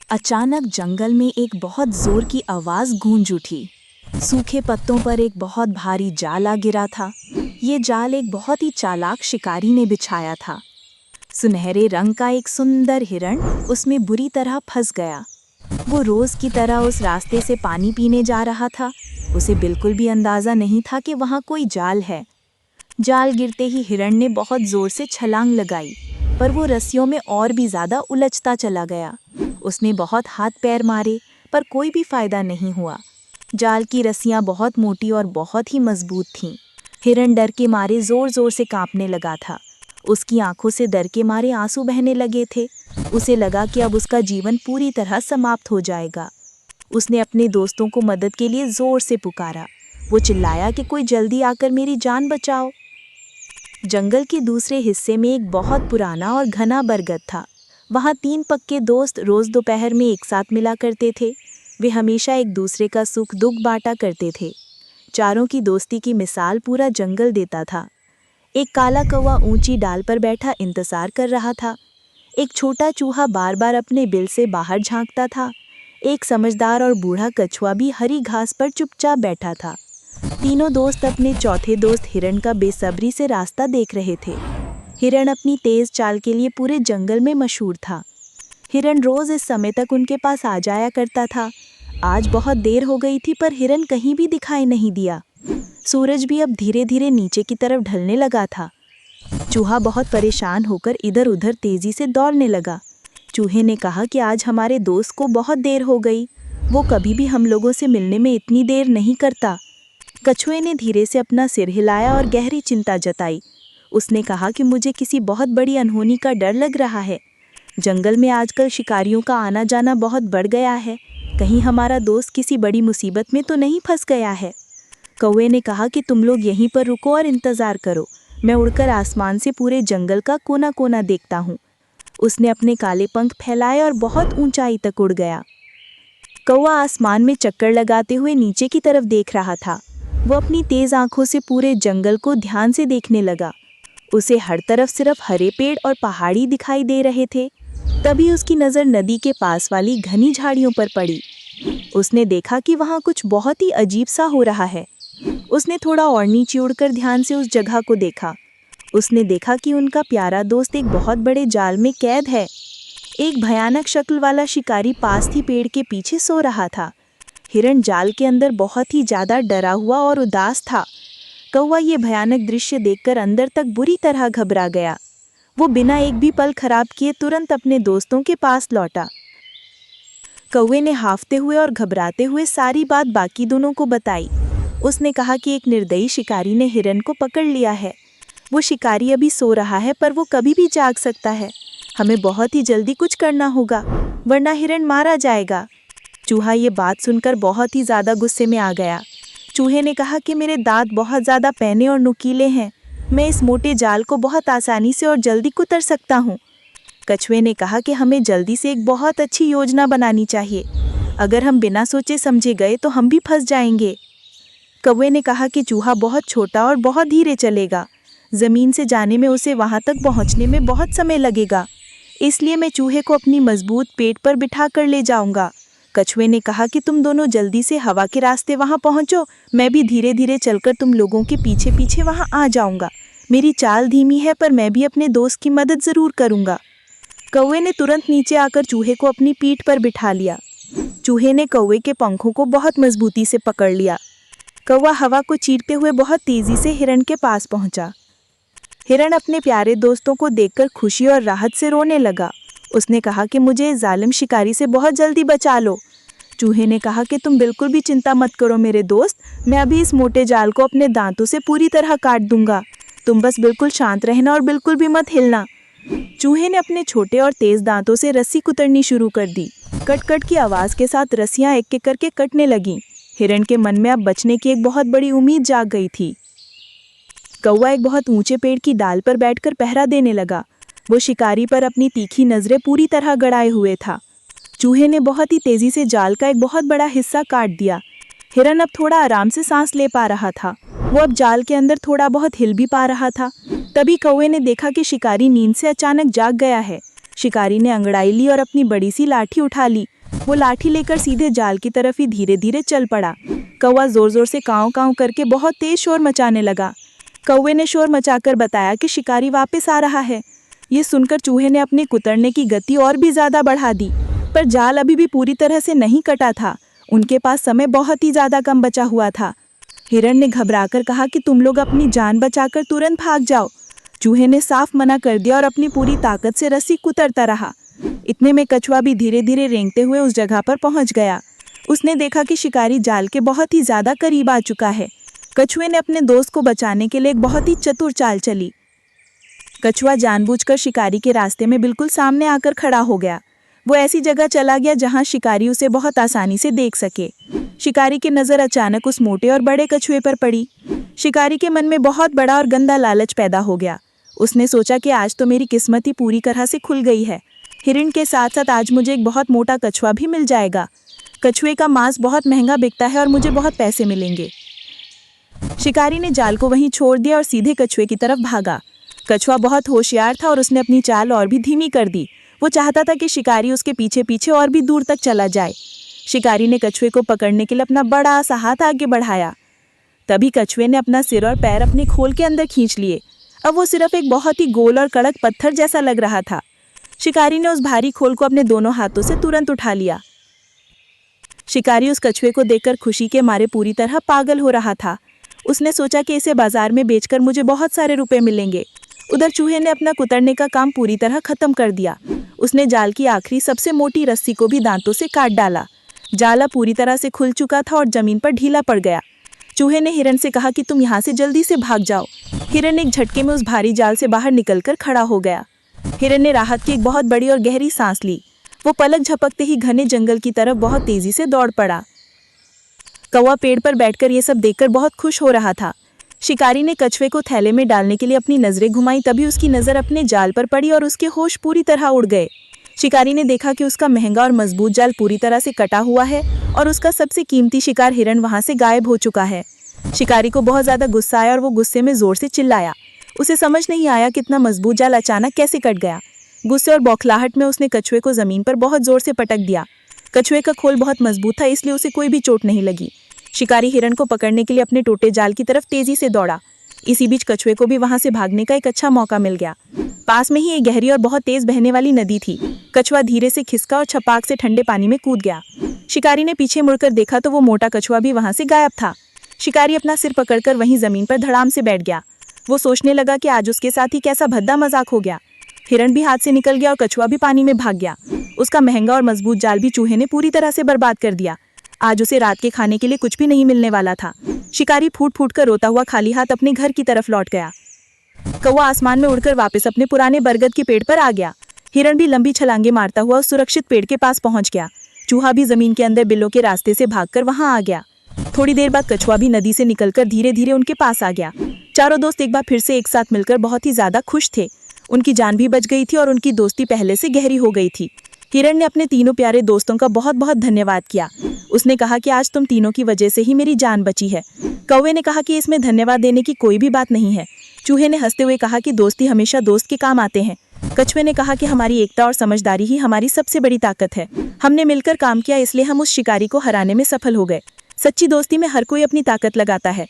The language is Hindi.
अचानक जंगल में एक बहुत जोर की आवाज गूंज उठी। सूखे पत्तों पर एक बहुत भारी जाल आ गिरा था। ये जाल एक बहुत ही चालाक शिकारी ने बिछाया था। सुनहरे रंग का एक सुंदर हिरण उसमें बुरी तरह फंस गया। वो रोज की तरह उस रास्ते से पानी पीने जा रहा था। उसे बिल्कुल भी अंदाजा नहीं था कि वहाँ कोई जाल है। जाल गिरते ही हिरण ने बहुत जोर से छलांग लगाई, पर वो रस्सियों में और भी ज्यादा उलझता चला गया। उसने बहुत हाथ पैर मारे, पर कोई भी फायदा नहीं हुआ। जाल की रस्सियां बहुत मोटी और बहुत ही मजबूत थीं। हिरण डर के मारे जोर जोर से कांपने लगा था। उसकी आंखों से डर के मारे आंसू बहने लगे थे। उसे लगा कि अब उसका जीवन पूरी तरह समाप्त हो जाएगा। उसने अपने दोस्तों को मदद के लिए जोर से पुकारा। वो चिल्लाया कि कोई जल्दी आकर मेरी जान बचाओ। जंगल के दूसरे हिस्से में एक बहुत पुराना और घना बरगद था। वहाँ 3 पक्के दोस्त रोज दोपहर में एक साथ मिला करते थे। वे हमेशा एक दूसरे का सुख दुख बांटा करते थे। चारों की दोस्ती की मिसाल पूरा जंगल देता था। एक काला कौवा ऊंची डाल पर बैठा इंतजार कर रहा था। एक छोटा चूहा बार बार अपने बिल से बाहर झांकता था। एक समझदार और बूढ़ा कछुआ भी हरी घास पर चुपचाप बैठा था। तीनों दोस्त अपने चौथे दोस्त हिरण का बेसब्री से रास्ता देख रहे थे। हिरण अपनी तेज चाल के लिए पूरे जंगल में मशहूर था। हिरण रोज इस समय तक उनके पास आ जाया करता था। आज बहुत देर हो गई थी, पर हिरण कहीं भी दिखाई नहीं दिया। सूरज भी अब धीरे धीरे नीचे की तरफ ढलने लगा था। चूहा बहुत परेशान होकर इधर उधर तेजी से दौड़ने लगा। चूहे ने कहा कि आज हमारे दोस्त को बहुत देर हो गई। वो कभी भी हम लोगों से मिलने में इतनी देर नहीं करता। कछुए ने धीरे से अपना सिर हिलाया और गहरी चिंता जताई। उसने कहा कि मुझे किसी बहुत बड़ी अनहोनी का डर लग रहा है। जंगल में आजकल शिकारियों का आना जाना बहुत बढ़ गया है। कहीं हमारा दोस्त किसी बड़ी मुसीबत में तो नहीं फंस गया है। कौवे ने कहा कि तुम लोग यहीं पर रुको और इंतजार करो। मैं उड़कर आसमान से पूरे जंगल का कोना कोना देखता हूँ। उसने अपने काले पंख फैलाए और बहुत ऊंचाई तक उड़ गया। कौवा आसमान में चक्कर लगाते हुए नीचे की तरफ देख रहा था। वो अपनी तेज आंखों से पूरे जंगल को ध्यान से देखने लगा। उसे हर तरफ सिर्फ हरे पेड़ और पहाड़ी दिखाई दे रहे थे। तभी उसकी नज़र नदी के पास वाली घनी झाड़ियों पर पड़ी। उसने देखा कि वहाँ कुछ बहुत ही अजीब सा हो रहा है। उसने थोड़ा और नीचे उड़कर ध्यान से उस जगह को देखा। उसने देखा कि उनका प्यारा दोस्त एक बहुत बड़े जाल में कैद है। एक भयानक शक्ल वाला शिकारी पास ही पेड़ के पीछे सो रहा था। हिरण जाल के अंदर बहुत ही ज्यादा डरा हुआ और उदास था। कौवा ये भयानक दृश्य देखकर अंदर तक बुरी तरह घबरा गया। वो बिना एक भी पल खराब किए तुरंत अपने दोस्तों के पास लौटा। कौवे ने हांफते हुए और घबराते हुए सारी बात बाकी दोनों को बताई। उसने कहा कि एक निर्दयी शिकारी ने हिरण को पकड़ लिया है। वो शिकारी अभी सो रहा है, पर वो कभी भी जाग सकता है। हमें बहुत ही जल्दी कुछ करना होगा, वरना हिरण मारा जाएगा। चूहा ये बात सुनकर बहुत ही ज़्यादा गुस्से में आ गया। चूहे ने कहा कि मेरे दांत बहुत ज़्यादा पैने और नुकीले हैं। मैं इस मोटे जाल को बहुत आसानी से और जल्दी कुतर सकता हूँ। कछुए ने कहा कि हमें जल्दी से एक बहुत अच्छी योजना बनानी चाहिए। अगर हम बिना सोचे समझे गए तो हम भी फंस जाएंगे। कौवे ने कहा कि चूहा बहुत छोटा और बहुत धीरे चलेगा। ज़मीन से जाने में उसे वहाँ तक पहुँचने में बहुत समय लगेगा। इसलिए मैं चूहे को अपनी मजबूत पेट पर बिठा कर ले जाऊँगा। कछुए ने कहा कि तुम दोनों जल्दी से हवा के रास्ते वहाँ पहुँचो। मैं भी धीरे धीरे चलकर तुम लोगों के पीछे पीछे वहाँ आ जाऊँगा। मेरी चाल धीमी है, पर मैं भी अपने दोस्त की मदद ज़रूर करूँगा। कौवे ने तुरंत नीचे आकर चूहे को अपनी पीठ पर बिठा लिया। चूहे ने कौवे के पंखों को बहुत मजबूती से पकड़ लिया। कौवा हवा को चीरते हुए बहुत तेजी से हिरण के पास पहुँचा। हिरण अपने प्यारे दोस्तों को देखकर खुशी और राहत से रोने लगा। उसने कहा कि मुझे इस जालिम शिकारी से बहुत जल्दी बचा लो। चूहे ने कहा कि तुम बिल्कुल भी चिंता मत करो मेरे दोस्त, मैं अभी इस मोटे जाल को अपने दांतों से पूरी तरह काट दूंगा। तुम बस बिल्कुल शांत रहना और बिल्कुल भी मत हिलना। चूहे ने अपने छोटे और तेज दांतों से रस्सी कुतरनी शुरू कर दी। कट कट की आवाज़ के साथ रस्सियाँ एक एक करके कटने लगीं। हिरण के मन में अब बचने की एक बहुत बड़ी उम्मीद जाग गई थी। कौवा एक बहुत ऊंचे पेड़ की डाल पर बैठकर पहरा देने लगा। वो शिकारी पर अपनी तीखी नज़रें पूरी तरह गड़ाए हुए था। चूहे ने बहुत ही तेजी से जाल का एक बहुत बड़ा हिस्सा काट दिया। हिरण अब थोड़ा आराम से सांस ले पा रहा था। वो अब जाल के अंदर थोड़ा बहुत हिल भी पा रहा था। तभी कौवे ने देखा कि शिकारी नींद से अचानक जाग गया है। शिकारी ने अंगड़ाई ली और अपनी बड़ी सी लाठी उठा ली। वो लाठी लेकर सीधे जाल की तरफ ही धीरे धीरे चल पड़ा। कौवा जोर जोर से काँव काँव करके बहुत तेज शोर मचाने लगा। कौवे ने शोर मचाकर बताया कि शिकारी वापस आ रहा है। ये सुनकर चूहे ने अपने कुतरने की गति और भी ज्यादा बढ़ा दी, पर जाल अभी भी पूरी तरह से नहीं कटा था। उनके पास समय बहुत ही ज्यादा कम बचा हुआ था। हिरण ने घबराकर कहा कि तुम लोग अपनी जान बचाकर तुरंत भाग जाओ। चूहे ने साफ मना कर दिया और अपनी पूरी ताकत से रस्सी कुतरता रहा। इतने में कछुआ भी धीरे धीरे रेंगते हुए उस जगह पर पहुंच गया। उसने देखा कि शिकारी जाल के बहुत ही ज्यादा करीब आ चुका है। कछुए ने अपने दोस्त को बचाने के लिए एक बहुत ही चतुर चाल चली। कछुआ जानबूझकर शिकारी के रास्ते में बिल्कुल सामने आकर खड़ा हो गया। वो ऐसी जगह चला गया जहां शिकारी उसे बहुत आसानी से देख सके। शिकारी की नज़र अचानक उस मोटे और बड़े कछुए पर पड़ी। शिकारी के मन में बहुत बड़ा और गंदा लालच पैदा हो गया। उसने सोचा कि आज तो मेरी किस्मत ही पूरी तरह से खुल गई है। हिरण के साथ साथ आज मुझे एक बहुत मोटा कछुआ भी मिल जाएगा। कछुए का मांस बहुत महंगा बिकता है और मुझे बहुत पैसे मिलेंगे। शिकारी ने जाल को वहीं छोड़ दिया और सीधे कछुए की तरफ भागा। कछुआ बहुत होशियार था और उसने अपनी चाल और भी धीमी कर दी। वो चाहता था कि शिकारी उसके पीछे पीछे और भी दूर तक चला जाए। शिकारी ने कछुए को पकड़ने के लिए अपना बड़ा सा हाथ आगे बढ़ाया। तभी कछुए ने अपना सिर और पैर अपने खोल के अंदर खींच लिए। अब वो सिर्फ एक बहुत ही गोल और कड़क पत्थर जैसा लग रहा था। शिकारी ने उस भारी खोल को अपने दोनों हाथों से तुरंत उठा लिया। शिकारी उस कछुए को देखकर खुशी के मारे पूरी तरह पागल हो रहा था। उसने सोचा कि इसे बाजार में बेचकर मुझे बहुत सारे रुपए मिलेंगे। उधर चूहे ने अपना कुतरने का काम पूरी तरह खत्म कर दिया। उसने जाल की आखिरी सबसे मोटी रस्सी को भी दांतों से काट डाला। जाला पूरी तरह से खुल चुका था और जमीन पर ढीला पड़ गया। चूहे ने हिरण से कहा कि तुम यहाँ से जल्दी से भाग जाओ। हिरण एक झटके में उस भारी जाल से बाहर निकलकर खड़ा हो गया। हिरण ने राहत की एक बहुत बड़ी और गहरी सांस ली। वो पलक झपकते ही घने जंगल की तरफ बहुत तेजी से दौड़ पड़ा। कौवा पेड़ पर बैठकर ये सब देखकर बहुत खुश हो रहा था। शिकारी ने कछुए को थैले में डालने के लिए अपनी नजरें घुमाई, तभी उसकी नज़र अपने जाल पर पड़ी और उसके होश पूरी तरह उड़ गए। शिकारी ने देखा कि उसका महंगा और मजबूत जाल पूरी तरह से कटा हुआ है और उसका सबसे कीमती शिकार हिरण वहां से गायब हो चुका है। शिकारी को बहुत ज्यादा गुस्सा आया और वो गुस्से में जोर से चिल्लाया। उसे समझ नहीं आया कि इतना मजबूत जाल अचानक कैसे कट गया। गुस्से और बौखलाहट में उसने कछुए को जमीन पर बहुत जोर से पटक दिया। कछुए का खोल बहुत मजबूत था, इसलिए उसे कोई भी चोट नहीं लगी। शिकारी हिरण को पकड़ने के लिए अपने टूटे जाल की तरफ तेजी से दौड़ा। इसी बीच कछुए को भी वहां से भागने का एक अच्छा मौका मिल गया। पास में ही एक गहरी और बहुत तेज बहने वाली नदी थी। कछुआ धीरे से खिसका और छपाक से ठंडे पानी में कूद गया। शिकारी ने पीछे मुड़कर देखा तो वो मोटा कछुआ भी वहां से गायब था। शिकारी अपना सिर पकड़कर वहीं जमीन पर धड़ाम से बैठ गया। वो सोचने लगा कि आज उसके साथ ही कैसा भद्दा मजाक हो गया। हिरण भी हाथ से निकल गया और कछुआ भी पानी में भाग गया। उसका महंगा और मजबूत जाल भी चूहे ने पूरी तरह से बर्बाद कर दिया। आज उसे रात के खाने के लिए कुछ भी नहीं मिलने वाला था। शिकारी फूट फूट कर रोता हुआ खाली हाथ अपने घर की तरफ लौट गया। कौवा आसमान में उड़कर वापस अपने पुराने बरगद के पेड़ पर आ गया। हिरण भी लंबी छलांगे मारता हुआ उस सुरक्षित पेड़ के पास पहुंच गया। चूहा भी जमीन के अंदर बिल्लों के रास्ते से भागकर वहां आ गया। थोड़ी देर बाद कछुआ भी नदी से निकलकर धीरे धीरे उनके पास आ गया। चारों दोस्त एक बार फिर से एक साथ मिलकर बहुत ही ज्यादा खुश थे। उनकी जान भी बच गई थी और उनकी दोस्ती पहले से गहरी हो गई थी। हिरण ने अपने तीनों प्यारे दोस्तों का बहुत बहुत धन्यवाद किया। उसने कहा कि आज तुम तीनों की वजह से ही मेरी जान बची है। कौवे ने कहा कि इसमें धन्यवाद देने की कोई भी बात नहीं है। चूहे ने हंसते हुए कहा कि दोस्ती हमेशा दोस्त के काम आते हैं। कछुए ने कहा कि हमारी एकता और समझदारी ही हमारी सबसे बड़ी ताकत है। हमने मिलकर काम किया, इसलिए हम उस शिकारी को हराने में सफल हो गए। सच्ची दोस्ती में हर कोई अपनी ताकत लगाता है।